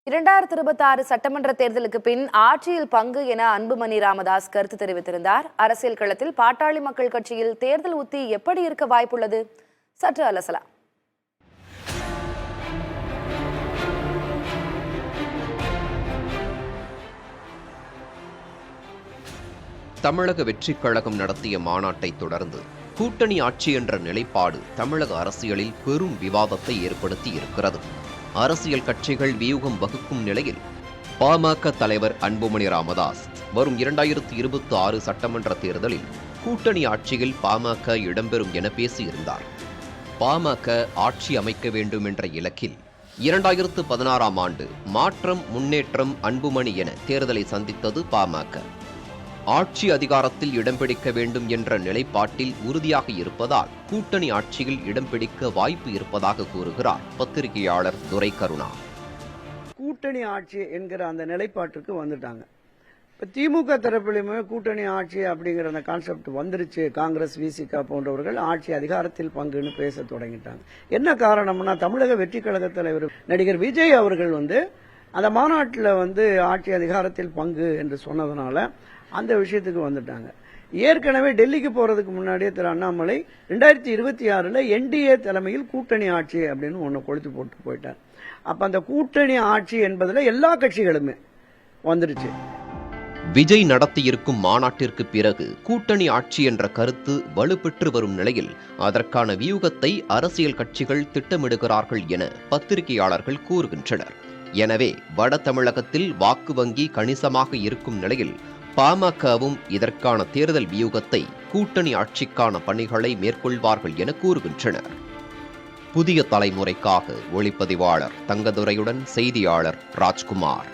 2026 சட்டமன்ற தேர்தலுக்கு பின் ஆட்சியில் பங்கு என அன்புமணி ராமதாஸ் கருத்து தெரிவித்திருந்தார். அரசியல் களத்தில் பாட்டாளி மக்கள் கட்சியில் தேர்தல் உத்தி எப்படி இருக்க வாய்ப்புள்ளது? சற்று அலசலாம். தமிழக வெற்றிக் கழகம் நடத்திய மாநாட்டை தொடர்ந்து கூட்டணி ஆட்சி என்ற நிலைப்பாடு தமிழக அரசியலில் பெரும் விவாதத்தை ஏற்படுத்தி இருக்கிறது. அரசியல் கட்சிகள் வியூகம் வகுக்கும் நிலையில் பாமக தலைவர் அன்புமணி ராமதாஸ் வரும் 2026 சட்டமன்ற தேர்தலில் கூட்டணி ஆட்சியில் பாமக இடம்பெறும் என பேசியிருந்தார். பாமக ஆட்சி அமைக்க வேண்டும் என்ற இலக்கில் 2016ஆம் ஆண்டு மாற்றம் முன்னேற்றம் அன்புமணி என தேர்தலை சந்தித்தது பாமக. ஆட்சி அதிகாரத்தில் இடம் பிடிக்க வேண்டும் என்ற நிலைப்பாட்டில் உறுதியாக இருப்பதால் கூட்டணி ஆட்சியில் இடம் பிடிக்க வாய்ப்பு இருப்பதாக கூறுகிறார் பத்திரிகையாளர் துரை கருணா. கூட்டணி ஆட்சி என்கிற அந்த நிலைப்பாட்டிற்கு வந்துட்டாங்க. இப்ப திமுக தரப்பிலுமே கூட்டணி ஆட்சி அப்படிங்கிற அந்த கான்செப்ட் வந்துருச்சு. காங்கிரஸ், விசிக போன்றவர்கள் ஆட்சி அதிகாரத்தில் பங்குன்னு பேச தொடங்கிட்டாங்க. என்ன காரணம்னா, தமிழக வெற்றி கழக தலைவர் நடிகர் விஜய் அவர்கள் அந்த மாநாட்டில் ஆட்சி அதிகாரத்தில் பங்கு என்று சொன்னதுனால அந்த விஷயத்துக்கு வந்துட்டாங்க. ஏற்கனவே டெல்லிக்கு போறதுக்கு முன்னாடியே திரு அண்ணாமலை 2026 என்டிஏ தலைமையில் கூட்டணி ஆட்சி அப்படின்னு ஒன்னு கொளுத்து போட்டு போயிட்டார். அப்ப அந்த கூட்டணி ஆட்சி என்பதுல எல்லா கட்சிகளுமே வந்துருச்சு. விஜய் நடத்தியிருக்கும் மாநாட்டிற்கு பிறகு கூட்டணி ஆட்சி என்ற கருத்து வலுப்பெற்று வரும் நிலையில் அதற்கான வியூகத்தை அரசியல் கட்சிகள் திட்டமிடுகிறார்கள் என பத்திரிகையாளர்கள் கூறுகின்றனர். எனவே வட தமிழகத்தில் வாக்கு வங்கி கணிசமாக இருக்கும் நிலையில் பாமகவும் இதற்கான தேர்தல் வியூகத்தை கூட்டணி ஆட்சிக்கான பணிகளை மேற்கொள்வார்கள் என கூறுகின்றனர். புதிய தலைமுறைக்காக ஒளிப்பதிவாளர் தங்கதுரையுடன் செய்தியாளர் ராஜ்குமார்.